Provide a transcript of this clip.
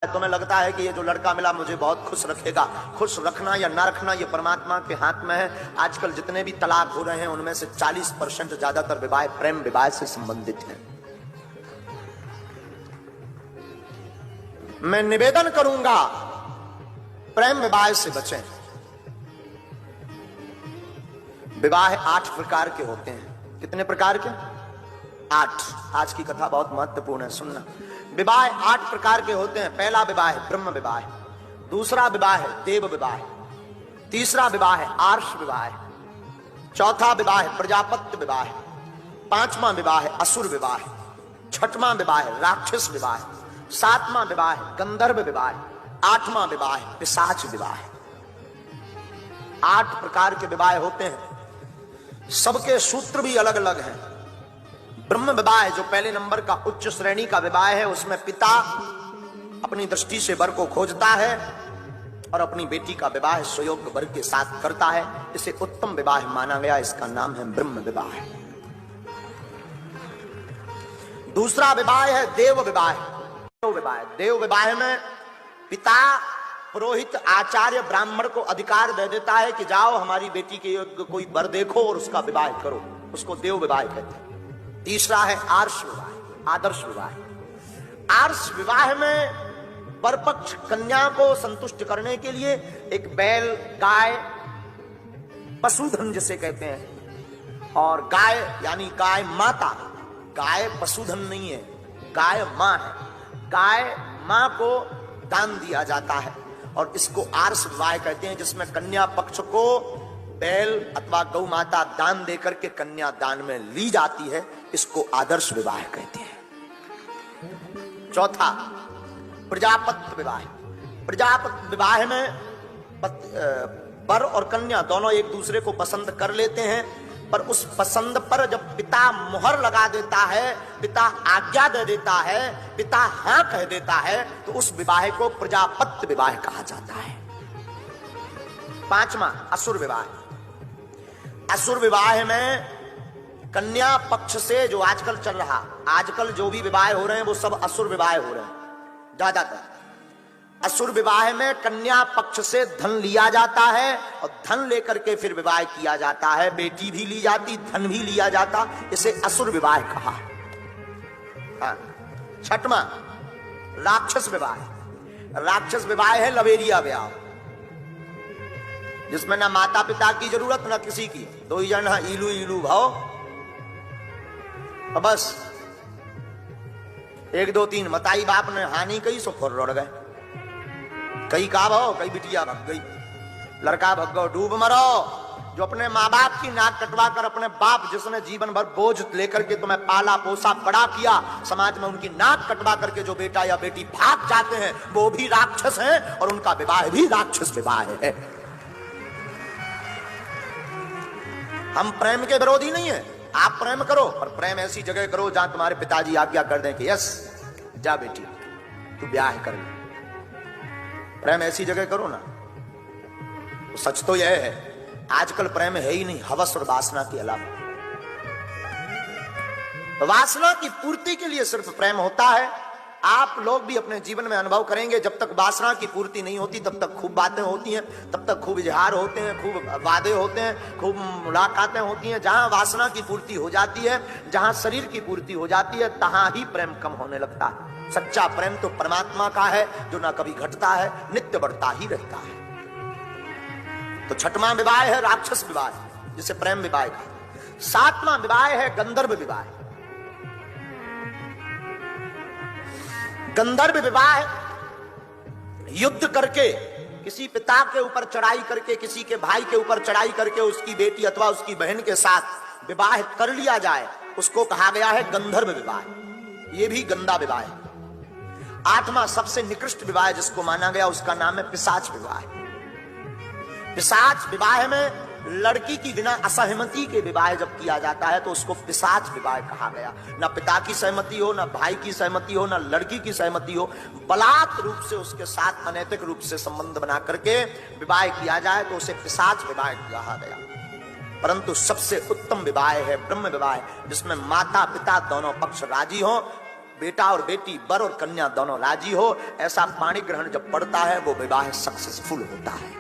तुम्हें लगता है कि ये जो लड़का मिला मुझे बहुत खुश रखेगा, खुश रखना या ना रखना ये परमात्मा के हाथ में है। आजकल जितने भी तलाक हो रहे हैं उनमें से 40% ज्यादातर विवाह प्रेम विवाह से संबंधित हैं। मैं निवेदन करूंगा प्रेम विवाह से बचें। विवाह 8 प्रकार के होते हैं। कितने प्रकार के? 8। आज की कथा बहुत महत्वपूर्ण है, सुनना। विवाह 8 प्रकार के होते हैं। पहला विवाह है ब्रह्म विवाह, दूसरा विवाह है देव विवाह, तीसरा विवाह है आर्ष विवाह, चौथा विवाह है प्रजापत्य विवाह, पांचवा विवाह है असुर विवाह, छठवां विवाह है राक्षस विवाह, सातवां विवाह है गंधर्व विवाह, आठवां विवाह है पिशाच विवाह। 8 प्रकार के विवाह होते हैं, सबके सूत्र भी अलग अलग हैं। ब्रह्म विवाह जो पहले नंबर का उच्च श्रेणी का विवाह है, उसमें पिता अपनी दृष्टि से वर को खोजता है और अपनी बेटी का विवाह सुयोग्य वर के साथ करता है। इसे उत्तम विवाह माना गया, इसका नाम है ब्रह्म विवाह। दूसरा विवाह है देव विवाह। देव विवाह में पिता पुरोहित आचार्य ब्राह्मण को अधिकार दे देता है कि जाओ हमारी बेटी के योग्य कोई वर देखो और उसका विवाह करो, उसको देव विवाह कहते हैं। तीसरा है आर्ष विवाह, आदर्श विवाह। आर्ष विवाह में वर पक्ष कन्या को संतुष्ट करने के लिए एक बैल, गाय, पशुधन जिसे कहते हैं, और गाय यानी गाय माता, गाय पशुधन नहीं है, गाय मां है, गाय मां को दान दिया जाता है और इसको आर्ष विवाह कहते हैं, जिसमें कन्या पक्ष को बैल अथवा गौ माता दान देकर के कन्या दान में ली जाती है। इसको आदर्श विवाह कहते हैं। चौथा प्रजापत्य विवाह। प्रजापत्य विवाह में वर और कन्या दोनों एक दूसरे को पसंद कर लेते हैं, पर उस पसंद पर जब पिता मुहर लगा देता है, पिता आज्ञा दे देता है, पिता हां कह देता है, तो उस विवाह को प्रजापत्य विवाह कहा जाता है। पांचवा असुर विवाह। असुर विवाह में कन्या पक्ष से जो आजकल चल रहा, आजकल जो भी विवाह हो रहे हैं वो सब असुर विवाह हो रहे हैं ज्यादातर। असुर विवाह में कन्या पक्ष से धन लिया जाता है और धन लेकर के फिर विवाह किया जाता है। बेटी भी ली जाती, धन भी लिया जाता, इसे असुर विवाह कहा। छठवां राक्षस विवाह। राक्षस विवाह है लवेरिया विवाह, जिसमें ना माता पिता की जरूरत ना किसी की, दो ही जन इलू इलू भाव, बस 1 2 3 मताई बाप ने हानि कही सो फोर रोड़ गए, कई का भाव, कई बिटिया भग गई, लड़का भग गो, डूब मरो। जो अपने माँ बाप की नाक कटवा कर, अपने बाप जिसने जीवन भर बोझ लेकर के तुम्हें पाला पोसा बड़ा किया, समाज में उनकी नाक कटवा करके जो बेटा या बेटी भाग जाते हैं वो भी राक्षस हैं और उनका विवाह भी राक्षस विवाह है। हम प्रेम के विरोधी नहीं है, आप प्रेम करो, पर प्रेम ऐसी जगह करो जहां तुम्हारे पिताजी आज्ञा कर दें कि यस जा बेटी तू ब्याह कर ले। प्रेम ऐसी जगह करो ना। तो सच तो यह है आजकल प्रेम है ही नहीं, हवस और वासना के अलावा। वासना की पूर्ति के लिए सिर्फ प्रेम होता है। आप लोग भी अपने जीवन में अनुभव करेंगे, जब तक वासना की पूर्ति नहीं होती तब तक खूब बातें होती हैं, तब तक खूब इजहार होते हैं, खूब वादे होते हैं, खूब मुलाकातें होती हैं। जहां वासना की पूर्ति हो जाती है, जहां शरीर की पूर्ति हो जाती है, तहां ही प्रेम कम होने लगता है। सच्चा प्रेम तो परमात्मा का है जो ना कभी घटता है, नित्य बढ़ता ही रहता है। तो छठवां विवाह है राक्षस विवाह, जिसे प्रेम विवाह का। सातवां विवाह है गंधर्व विवाह। गंधर्व विवाह युद्ध करके, किसी पिता के ऊपर चढ़ाई करके, किसी के भाई के ऊपर चढ़ाई करके उसकी बेटी अथवा उसकी बहन के साथ विवाह कर लिया जाए, उसको कहा गया है गंधर्व विवाह। ये भी गंदा विवाह है। आठवां सबसे निकृष्ट विवाह जिसको माना गया उसका नाम है पिशाच विवाह। पिशाच विवाह में लड़की की बिना असहमति के विवाह जब किया जाता है तो उसको पिशाच विवाह कहा गया। ना पिता की सहमति हो, ना भाई की सहमति हो, ना लड़की की सहमति हो, बलात् रूप से उसके साथ अनैतिक रूप से संबंध बना करके विवाह किया जाए तो उसे पिशाच विवाह कहा गया। परंतु सबसे उत्तम विवाह है ब्रह्म विवाह, जिसमें माता पिता दोनों पक्ष राजी हो, बेटा और बेटी, वर और कन्या दोनों राजी हो, ऐसा पाणी ग्रहण जब पड़ता है वो विवाह सक्सेसफुल होता है।